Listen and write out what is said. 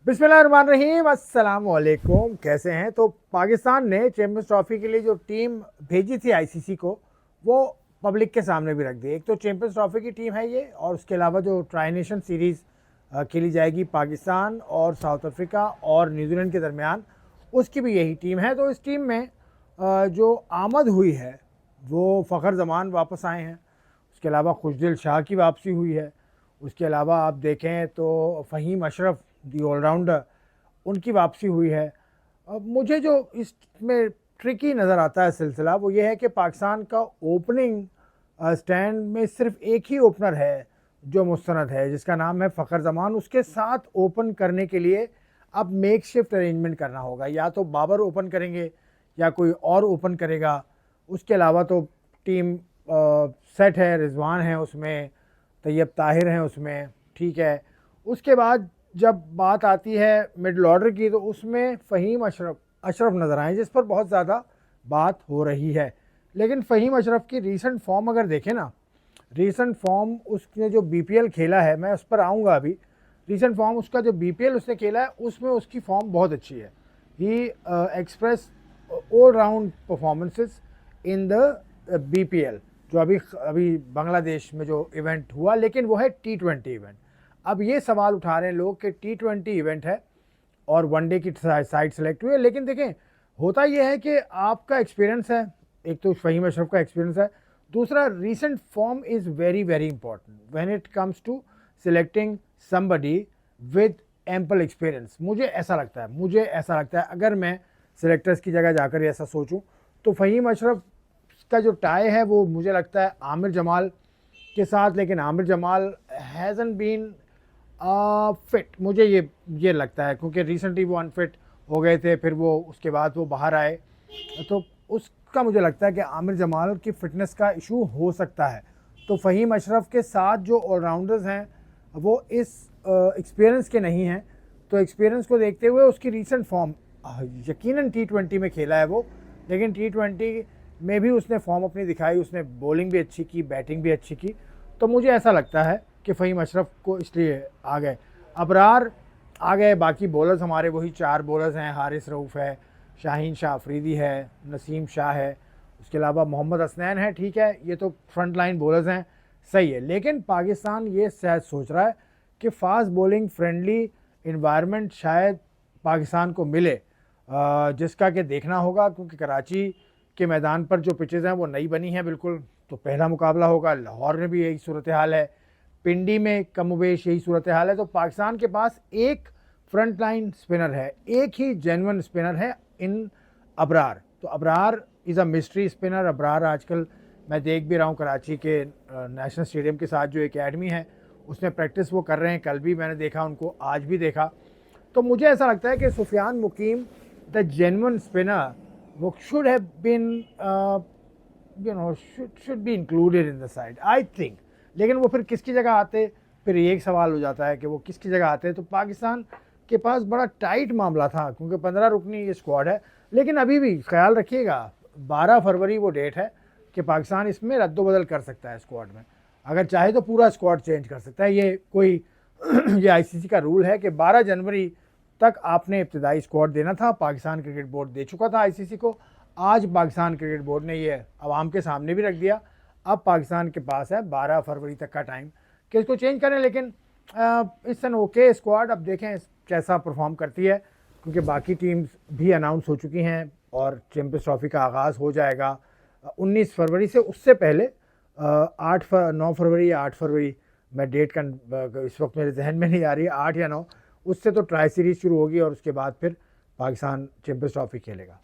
बिस्मिल्लाहिर्रहमानिर्रहीम, अस्सलाम वालेकुम। कैसे हैं? तो पाकिस्तान ने चैम्पियंस ट्रॉफ़ी के लिए जो टीम भेजी थी आईसीसी को, वो पब्लिक के सामने भी रख दी। एक तो चैम्पियंस ट्रॉफ़ी की टीम है ये, और उसके अलावा जो ट्राई नेशन सीरीज़ खेली जाएगी पाकिस्तान और साउथ अफ्रीका और न्यूजीलैंड के दरमियान, उसकी भी यही टीम है। तो इस टीम में जो आमद हुई है वो फ़खर जमान वापस आए हैं, उसके अलावा खुशदिल शाह की वापसी हुई है, उसके अलावा आप देखें तो फ़हीम अशरफ दी ऑलराउंडर, उनकी वापसी हुई है। अब मुझे जो इसमें ट्रिकी नज़र आता है सिलसिला, वो ये है कि पाकिस्तान का ओपनिंग स्टैंड में सिर्फ एक ही ओपनर है जो मुस्तनद है, जिसका नाम है फ़खर जमान। उसके साथ ओपन करने के लिए अब मेक शिफ्ट अरेंजमेंट करना होगा, या तो बाबर ओपन करेंगे या कोई और ओपन करेगा। उसके अलावा तो टीम सेट है, रिजवान है उसमें, तैयब ताहिर हैं उसमें, ठीक है। उसके बाद जब बात आती है मिडल ऑर्डर की, तो उसमें फ़हीम अशरफ नज़र आए, जिस पर बहुत ज़्यादा बात हो रही है। लेकिन फ़हीम अशरफ की रीसेंट फॉर्म अगर देखें ना, रीसेंट फॉर्म उसने जो बीपीएल खेला है, मैं उस पर आऊँगा अभी। रीसेंट फॉर्म उसका जो बीपीएल उसने खेला है, उसमें उसकी फॉर्म बहुत अच्छी है। He express all round performances in the BPL, जो अभी बांग्लादेश में जो इवेंट हुआ, लेकिन वो है T20 इवेंट। अब ये सवाल उठा रहे हैं लोग कि T20 इवेंट है और वनडे की साइड सेलेक्ट हुई है, लेकिन देखें होता यह है कि आपका एक्सपीरियंस है, एक तो फ़हीम अशरफ का एक्सपीरियंस है, दूसरा recent form is very very important when it comes to selecting somebody with ample experience. मुझे ऐसा लगता है अगर मैं सिलेक्टर्स की जगह जाकर ऐसा सोचूं, तो फ़हीम अशरफ का जो टाई है वो मुझे लगता है आमिर जमाल के साथ, लेकिन Aamir Jamal hasn't been fit, मुझे ये लगता है, क्योंकि रिसेंटली वो अनफिट हो गए थे, फिर वो उसके बाद वो बाहर आए, तो उसका मुझे लगता है कि आमिर जमाल की फ़िटनेस का इशू हो सकता है। तो फ़हीम अशरफ के साथ जो ऑलराउंडर्स हैं वो इस एक्सपीरियंस के नहीं हैं, तो एक्सपीरियंस को देखते हुए उसकी रीसेंट फॉर्म, यकीनन T20 में खेला है वो, लेकिन T20 में भी उसने फॉर्म अपनी दिखाई, उसने बॉलिंग भी अच्छी की, बैटिंग भी अच्छी की। तो मुझे ऐसा लगता है कि फ़हीम अशरफ को इसलिए आ गए। अबरार आ गए, बाकी बॉलर्स हमारे वही 4 बॉलर्स हैं, हारिस रऊफ़ है, शाहीन शाह अफरीदी है, नसीम शाह है, उसके अलावा मोहम्मद हसनैन है, ठीक है, ये तो फ्रंट लाइन बॉलर्स हैं, सही है। लेकिन पाकिस्तान ये शायद सोच रहा है कि फ़ास्ट बॉलिंग फ्रेंडली इन्वायरमेंट शायद पाकिस्तान को मिले, जिसका कि देखना होगा, क्योंकि कराची के मैदान पर जो पिचेज़ हैं वो नई बनी हैं बिल्कुल। तो पहला मुकाबला होगा, लाहौर में भी यही सूरत हाल है, पिंडी में कमोबेश यही सूरत हाल है। तो पाकिस्तान के पास एक फ्रंट लाइन स्पिनर है, एक ही जेन्युइन स्पिनर है इन अबरार। तो Abrar is a mystery spinner. Abrar आजकल मैं देख भी रहा हूँ कराची के नेशनल स्टेडियम के साथ जो एकेडमी है उसमें प्रैक्टिस वो कर रहे हैं, कल भी मैंने देखा उनको, आज भी देखा। तो मुझे ऐसा लगता है कि Sufiyan Muqeem the genuine spinner वो should have been should be included in the side, I think. लेकिन वो फिर किसकी जगह आते, फिर एक सवाल हो जाता है कि वो किसकी जगह आते। तो पाकिस्तान के पास बड़ा टाइट मामला था, क्योंकि 15 रुकनी ये स्क्वाड है, लेकिन अभी भी ख्याल रखिएगा 12 फरवरी वो डेट है कि पाकिस्तान इसमें रद्दोबदल कर सकता है स्क्वाड में, अगर चाहे तो पूरा स्क्वाड चेंज कर सकता है। ये कोई ये आईसीसी का रूल है कि 12 जनवरी तक आपने इब्तदाई स्क्वाड देना था। पाकिस्तान क्रिकेट बोर्ड दे चुका था आईसीसी को, आज पाकिस्तान क्रिकेट बोर्ड ने ये आवाम के सामने भी रख दिया। अब पाकिस्तान के पास है 12 फरवरी तक का टाइम कि इसको चेंज करें, लेकिन इट्स एन ओके स्क्वाड। अब देखें कैसा परफॉर्म करती है, क्योंकि बाकी टीम्स भी अनाउंस हो चुकी हैं और चैम्पियंस ट्रॉफी का आगाज़ हो जाएगा 19 फरवरी से। उससे पहले 9 फरवरी या 8 फरवरी, मैं डेट का इस वक्त मेरे जहन में नहीं आ रही है, 8 या 9, उससे तो ट्राई सीरीज़ शुरू होगी और उसके बाद फिर पाकिस्तान चैम्पियंस ट्रॉफी खेलेगा।